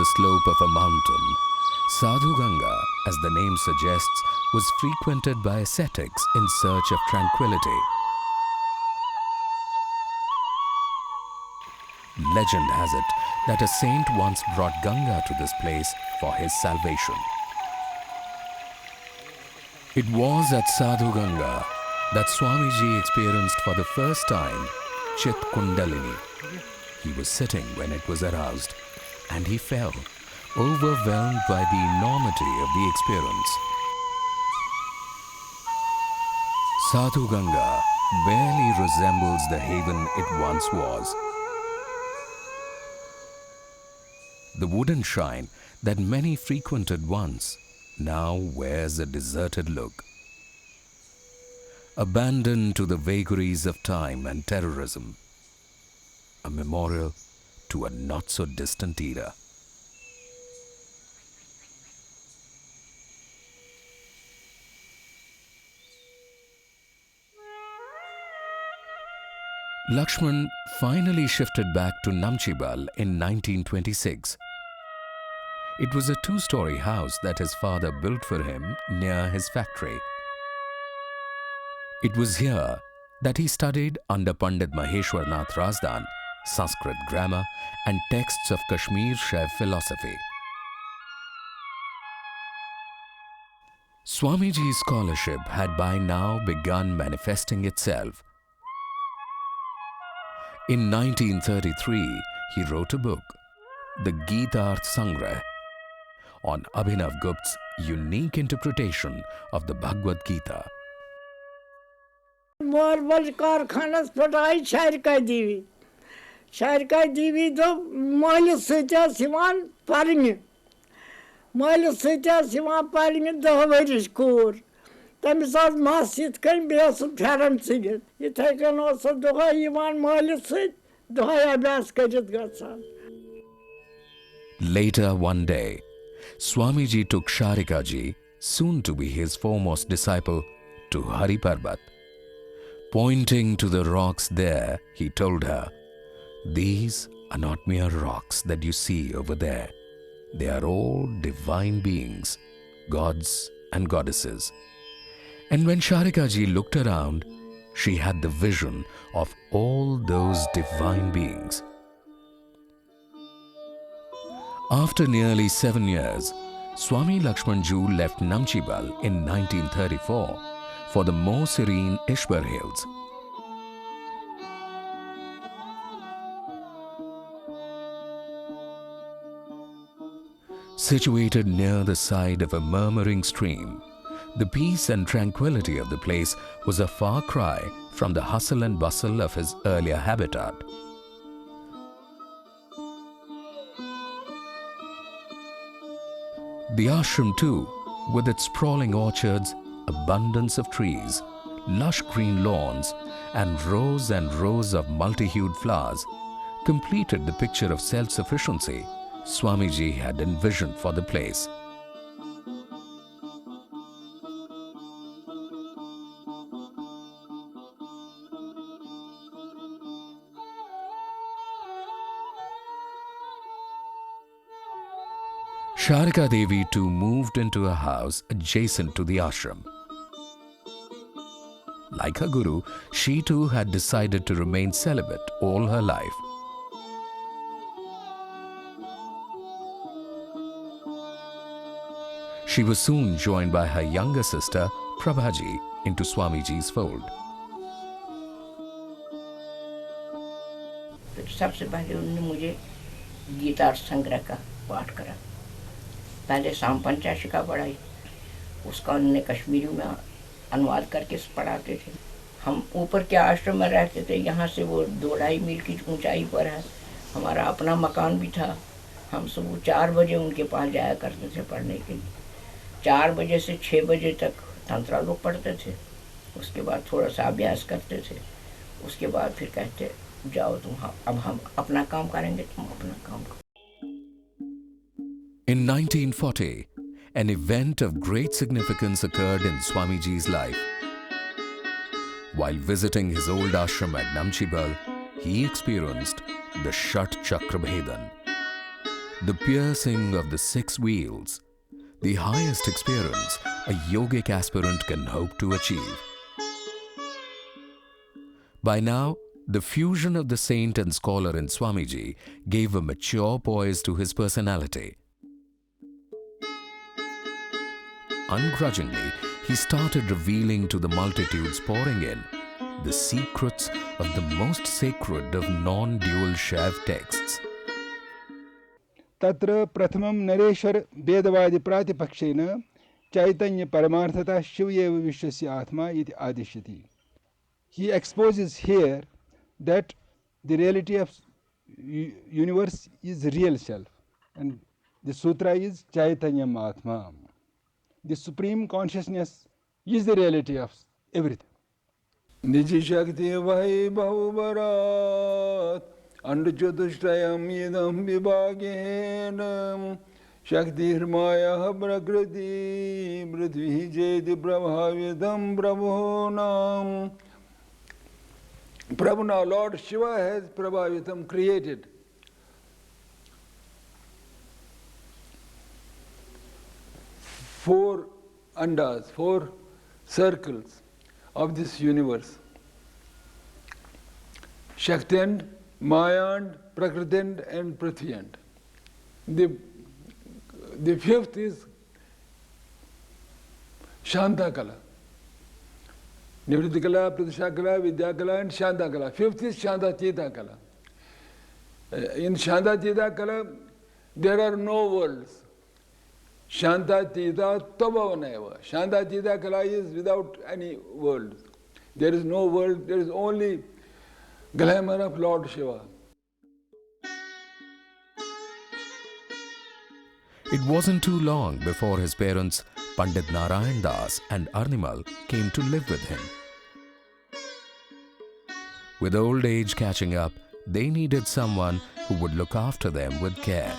the slope of a mountain, Sadhu Ganga, as the name suggests, was frequented by ascetics in search of tranquility. Legend has it that a saint once brought Ganga to this place for his salvation. It was at Sadhu Ganga that Swamiji experienced for the first time Chit Kundalini. He was sitting when it was aroused, and he fell, overwhelmed by the enormity of the experience. Sadhu Ganga barely resembles the haven it once was. The wooden shrine that many frequented once now wears a deserted look. Abandoned to the vagaries of time and terrorism, a memorial to a not-so-distant era. Lakshman finally shifted back to Namchibal in 1926. It was a two-story house that his father built for him near his factory. It was here that he studied under Pandit Maheshwar Nath Razdan, Sanskrit grammar and texts of Kashmir Shaivism philosophy. Swamiji's scholarship had by now begun manifesting itself. In 1933, he wrote a book, The Geetarth Sangrah, on Abhinav Gupta's unique interpretation of the Bhagavad Gita. Marble कारखानस पटाई शहर दीवी तो मालिस सचा सिवान पारिंग मालिस सचा Siwan पारिंग 10 Varish core तमिस आज मस्जिद कन बेस फेरन सिगित इथे कन ओस दोहा यिवान मालिस सत दोहा अभ्यास करित गसान. Later one day, Swamiji took Sharika ji, soon to be his foremost disciple, to Hari Parbat. Pointing to the rocks there, he told her, "These are not mere rocks that you see over there. They are all divine beings, gods and goddesses." And when Sharika ji looked around, she had the vision of all those divine beings. After nearly 7 years, Swami Lakshman Joo left Namchibal in 1934 for the more serene Ishwar Hills. Situated near the side of a murmuring stream, the peace and tranquility of the place was a far cry from the hustle and bustle of his earlier habitat. The ashram too, with its sprawling orchards, abundance of trees, lush green lawns, and rows of multi-hued flowers, completed the picture of self-sufficiency Swamiji had envisioned for the place. Sharika Devi too moved into a house adjacent to the ashram. Like her guru, she too had decided to remain celibate all her life. She was soon joined by her younger sister, Prabhaji, into Swamiji's fold. सबसे पहले उन्होंने मुझे गीतार्थ संग्रह का पाठ करा. पहले शाम पंचाशी का पढ़ाई, उसका उन्होंने कश्मीरी में अनुवाद करके पढ़ाते थे. हम ऊपर के आश्रम में रहते थे, यहाँ से वो 2-2.5 मील की ऊंचाई पर है. हमारा अपना मकान भी था. हम सुबह 4 बजे उनके पास जाया करते थे पढ़ने के लिए. 4 बजे से 6 बजे तक तंत्रा लोग पढ़ते थे. उसके बाद थोड़ा सा अभ्यास करते थे. उसके बाद फिर कहते जाओ तुम, अब हम अपना काम करेंगे, तुम अपना काम करो. In 1940, an event of great significance occurred in Swamiji's life. While visiting his old ashram at Namchibal, he experienced the Shat Chakra Bhedan. the piercing of the 6 wheels, the highest experience a yogic aspirant can hope to achieve. By now, the fusion of the saint and scholar in Swamiji gave a mature poise to his personality. Ungrudgingly, he started revealing to the multitudes pouring in the secrets of the most sacred of non-dual Shaiv texts. तत्र प्रथमं नरेश्वर वेदवादि प्रातिपक्षेन चैतन्य परमार्थता शिव एव विश्वस्य आत्मा इति आदिश्यति. He exposes here that the reality of universe is real self, and the sutra is Chaitanyam Atma. The supreme consciousness is the reality of everything. Niji Shakti Vai Bhavubarat Anduchatushtayam Yidam Vibhagenam Shakti Hirmaya Prakriti Prithvi Jeti Prabhavidam Prabhonam. Prabhu, now Lord Shiva has Prabhavitam created. Four andas, 4 circles of this universe. Shaktand, Mayand, Prakritand and Prithvyand. The 5th is Shantakala. Nivritikala, Pratisakala, Vidyakala and Shantakala. 5th is Shantatita-kala. In Shantatita-kala, there are no worlds. Shantatita Tabhavaneva. Shantatita-kala is without any world. There is no world, there is only glamour of Lord Shiva. It wasn't too long before his parents, Pandit Narayan Das and Arnimal, came to live with him. With old age catching up, they needed someone who would look after them with care.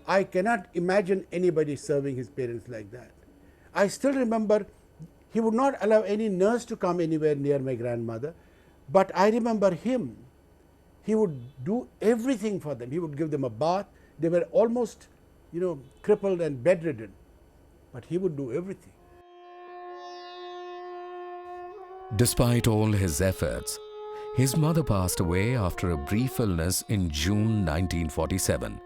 I cannot imagine anybody serving his parents like that. I still remember he would not allow any nurse to come anywhere near my grandmother, but I remember him. He would do everything for them. He would give them a bath. They were almost, crippled and bedridden, but he would do everything. Despite all his efforts, his mother passed away after a brief illness in June 1947.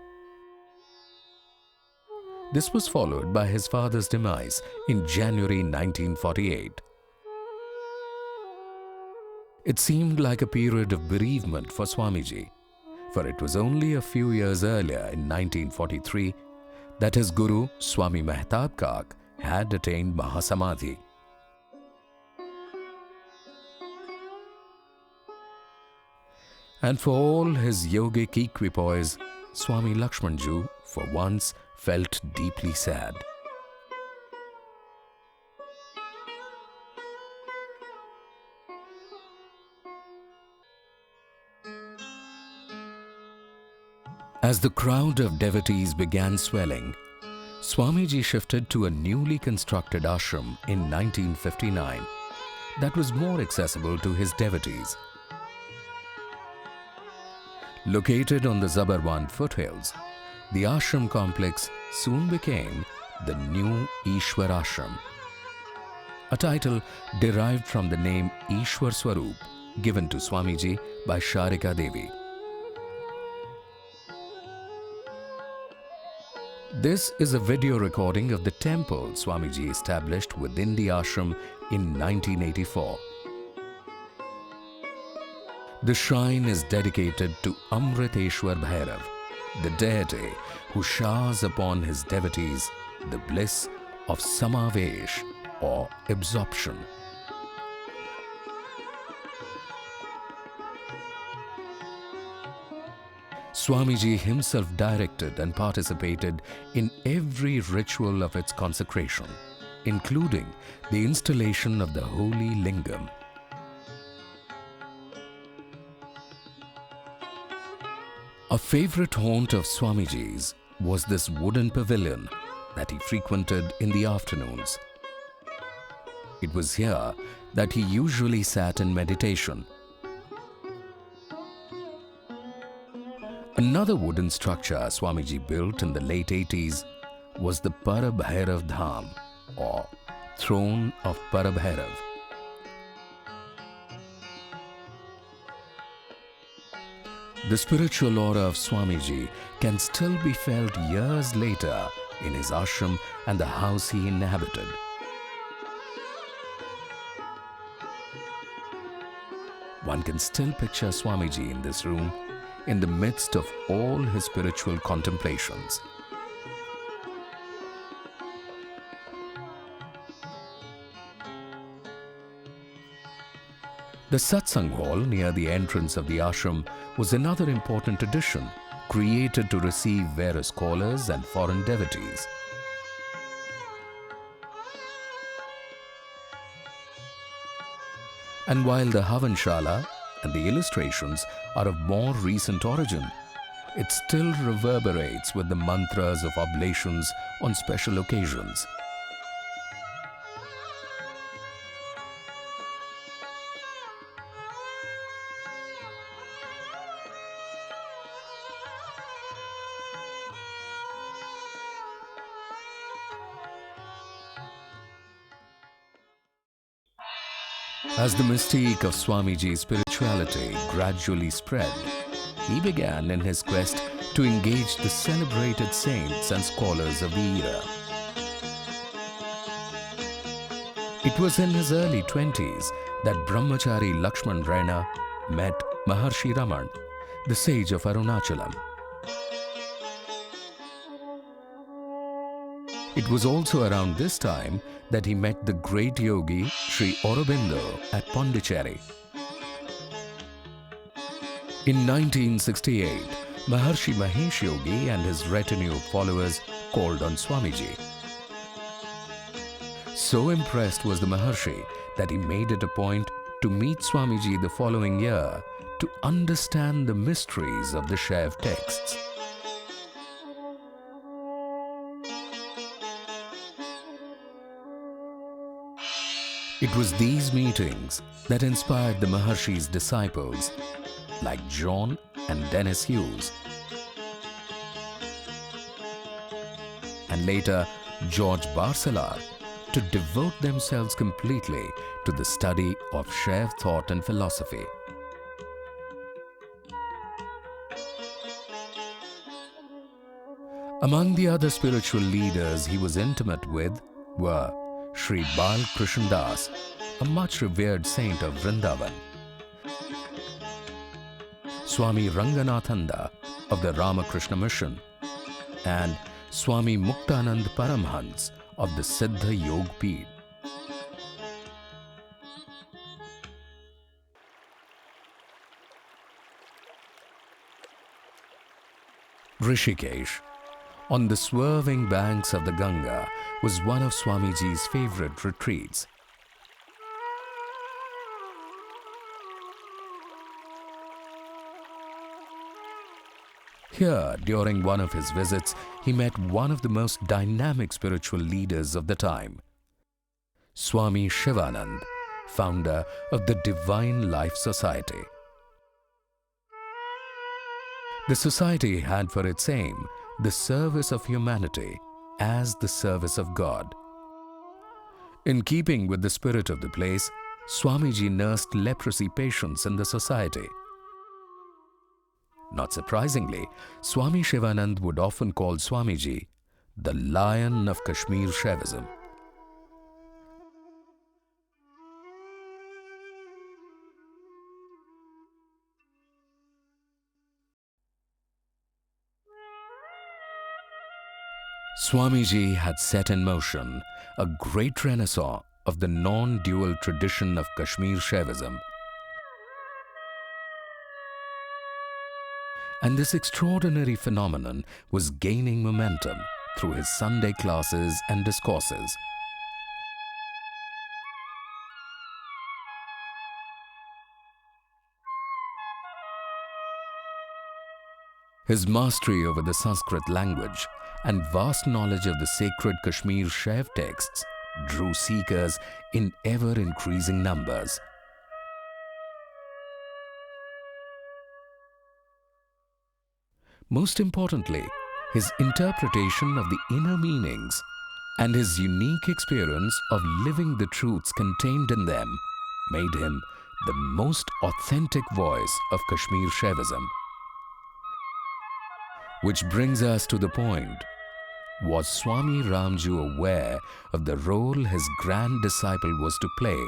This was followed by his father's demise in January 1948. It seemed like a period of bereavement for Swamiji, for it was only a few years earlier in 1943 that his guru Swami Mehtab Kak had attained Mahasamadhi. And for all his yogic equipoise, Swami Lakshman Joo for once felt deeply sad. As the crowd of devotees began swelling, Swamiji shifted to a newly constructed ashram in 1959 that was more accessible to his devotees. Located on the Zabarwan foothills, the ashram complex soon became the new Ishwar Ashram, a title derived from the name Ishwar Swarup given to Swamiji by Sharika Devi. This is a video recording of the temple Swamiji established within the ashram in 1984. The shrine is dedicated to Amriteshwar Bhairav, the deity who showers upon his devotees the bliss of Samavesh or absorption. Swamiji himself directed and participated in every ritual of its consecration, including the installation of the holy lingam. A favorite haunt of Swamiji's was this wooden pavilion that he frequented in the afternoons. It was here that he usually sat in meditation. Another wooden structure Swamiji built in the late 80s was the Parabhairav Dham, or Throne of Parabhairav. The spiritual aura of Swamiji can still be felt years later in his ashram and the house he inhabited. One can still picture Swamiji in this room in the midst of all his spiritual contemplations. The satsang hall near the entrance of the ashram was another important addition, created to receive various scholars and foreign devotees. And while the Havanshala and the illustrations are of more recent origin, it still reverberates with the mantras of oblations on special occasions. As the mystique of Swamiji's spirituality gradually spread, he began in his quest to engage the celebrated saints and scholars of the era. It was in his early 20s that Brahmachari Lakshman met Maharshi Raman, the sage of Arunachalam. It was also around this time that he met the great yogi Sri Aurobindo at Pondicherry. In 1968, Maharshi Mahesh Yogi and his retinue of followers called on Swamiji. So impressed was the Maharshi that he made it a point to meet Swamiji the following year to understand the mysteries of the Shaiv texts. It was these meetings that inspired the Maharshi's disciples like John and Dennis Hughes, and later George Barcelar, to devote themselves completely to the study of Shaiv thought and philosophy. Among the other spiritual leaders he was intimate with were Sri Bal Krishan Das, a much revered saint of Vrindavan, Swami Ranganathananda of the Ramakrishna Mission, and Swami Muktanand Paramhans of the Siddha Yog Peeth. Rishikesh, on the swerving banks of the Ganga, was one of Swamiji's favorite retreats. Here, during one of his visits, he met one of the most dynamic spiritual leaders of the time, Swami Shivanand, founder of the Divine Life Society. The society had for its aim the service of humanity as the service of God. In keeping with the spirit of the place, Swamiji nursed leprosy patients in the society. Not surprisingly, Swami Shivanand would often call Swamiji the Lion of Kashmir Shaivism. Swamiji had set in motion a great renaissance of the non-dual tradition of Kashmir Shaivism. And this extraordinary phenomenon was gaining momentum through his Sunday classes and discourses. His mastery over the Sanskrit language and vast knowledge of the sacred Kashmir Shaiv texts drew seekers in ever-increasing numbers. Most importantly, his interpretation of the inner meanings and his unique experience of living the truths contained in them made him the most authentic voice of Kashmir Shaivism. Which brings us to the point. Was Swami Ramjoo aware of the role his grand disciple was to play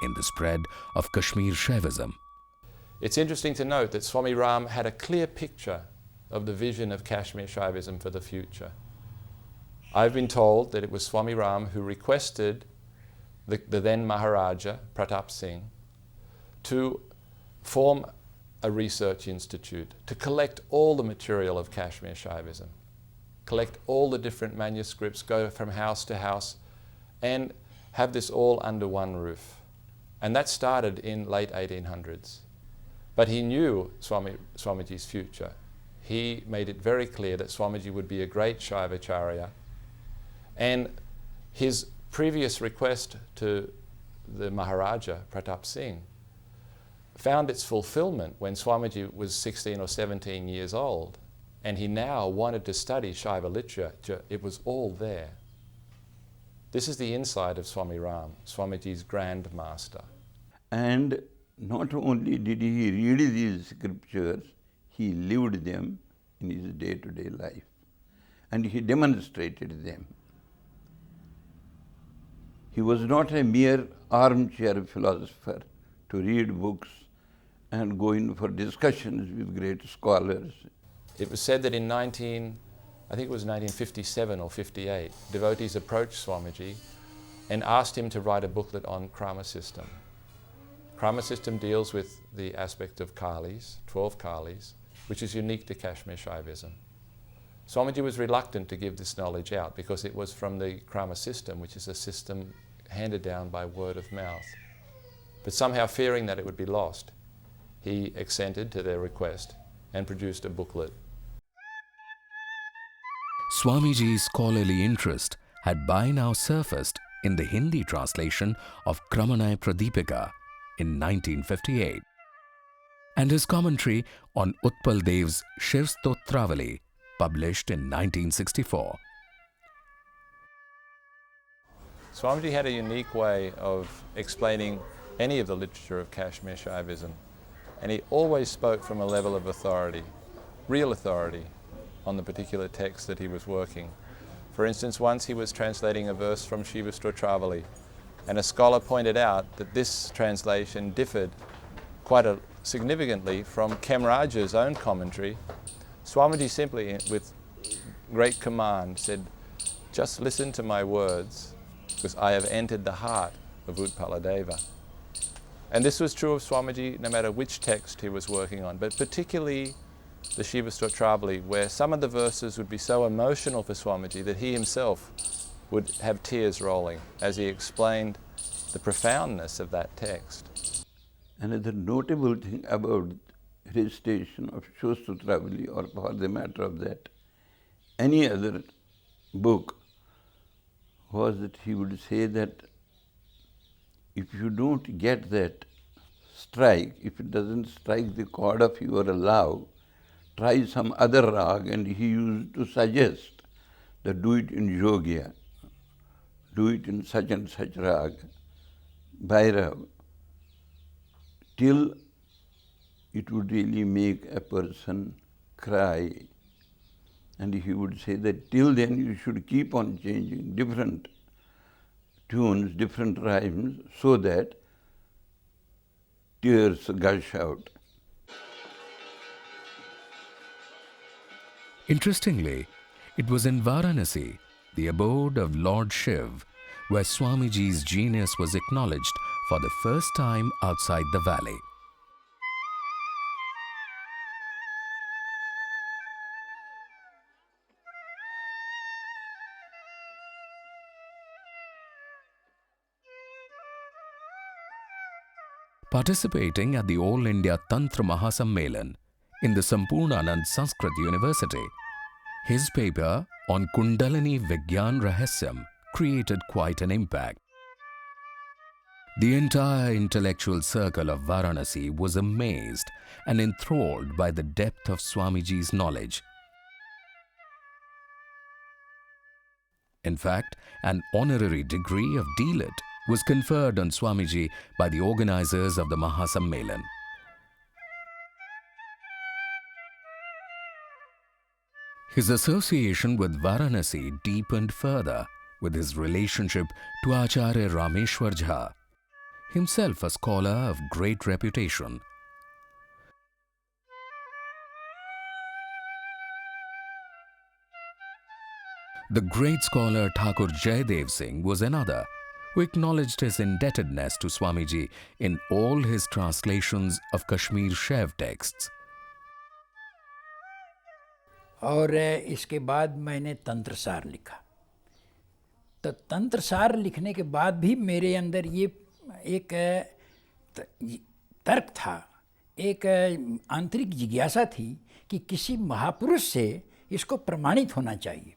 in the spread of Kashmir Shaivism? It's interesting to note that Swami Ram had a clear picture of the vision of Kashmir Shaivism for the future. I've been told that it was Swami Ram who requested the then Maharaja, Pratap Singh, to form a research institute, to collect all the material of Kashmir Shaivism, collect all the different manuscripts, go from house to house, and have this all under one roof. And that started in late 1800s. But he knew Swamiji's future. He made it very clear that Swamiji would be a great Shaivacharya. And his previous request to the Maharaja, Pratap Singh, found its fulfillment when Swamiji was 16 or 17 years old, and he now wanted to study Shaiva literature. It was all there. This is the insight of Swami Ram, Swamiji's grand master. And not only did he read these scriptures, he lived them in his day-to-day life, and he demonstrated them. He was not a mere armchair philosopher to read books and go in for discussions with great scholars. It was said that in 1957 or 58, devotees approached Swamiji and asked him to write a booklet on Krama system. Krama system deals with the aspect of Kalis, 12 Kalis, which is unique to Kashmir Shaivism. Swamiji was reluctant to give this knowledge out because it was from the Krama system, which is a system handed down by word of mouth. But somehow fearing that it would be lost, he assented to their request and produced a booklet. Swamiji's scholarly interest had by now surfaced in the Hindi translation of Kramanai Pradipika in 1958 and his commentary on Utpal Dev's Shiv Stotravali, published in 1964. Swamiji had a unique way of explaining any of the literature of Kashmir Shaivism, and he always spoke from a level of authority, real authority, on the particular text that he was working. For instance, once he was translating a verse from Shiva Stotravali, and a scholar pointed out that this translation differed quite significantly from Kemraja's own commentary. Swamiji simply, with great command, said, "Just listen to my words, because I have entered the heart of Utpaladeva." And this was true of Swamiji no matter which text he was working on, but particularly the Shiva Stotravali, where some of the verses would be so emotional for Swamiji that he himself would have tears rolling as he explained the profoundness of that text. Another notable thing about recitation of Shiva Stotravali, or for the matter of that, any other book, was that he would say that if you don't get that strike, if it doesn't strike the chord of your love, try some other rag, and he used to suggest that do it in Yogya, do it in such and such rag, Bhairav, till it would really make a person cry. And he would say that till then you should keep on changing different tunes, different rhymes, so that tears gush out. Interestingly, it was in Varanasi, the abode of Lord Shiv, where Swamiji's genius was acknowledged for the first time outside the valley. Participating at the All India Tantra Mahasammelan in the Sampurnanand Sanskrit University, his paper on Kundalini Vigyan Rahasyam created quite an impact. The entire intellectual circle of Varanasi was amazed and enthralled by the depth of Swamiji's knowledge In fact, an honorary degree of D.Lit was conferred on Swamiji by the organizers of the Mahasammelan. His association with Varanasi deepened further with his relationship to Acharya Rameshwar Jha, himself a scholar of great reputation. The great scholar Thakur Jaidev Singh was another who acknowledged his indebtedness to Swamiji in all his translations of Kashmir Shaiv texts. और इसके बाद मैंने तंत्रसार लिखा। तो तंत्रसार लिखने के बाद भी मेरे अंदर ये एक तर्क था, एक आंतरिक जिज्ञासा थी कि किसी महापुरुष से इसको प्रमाणित होना चाहिए।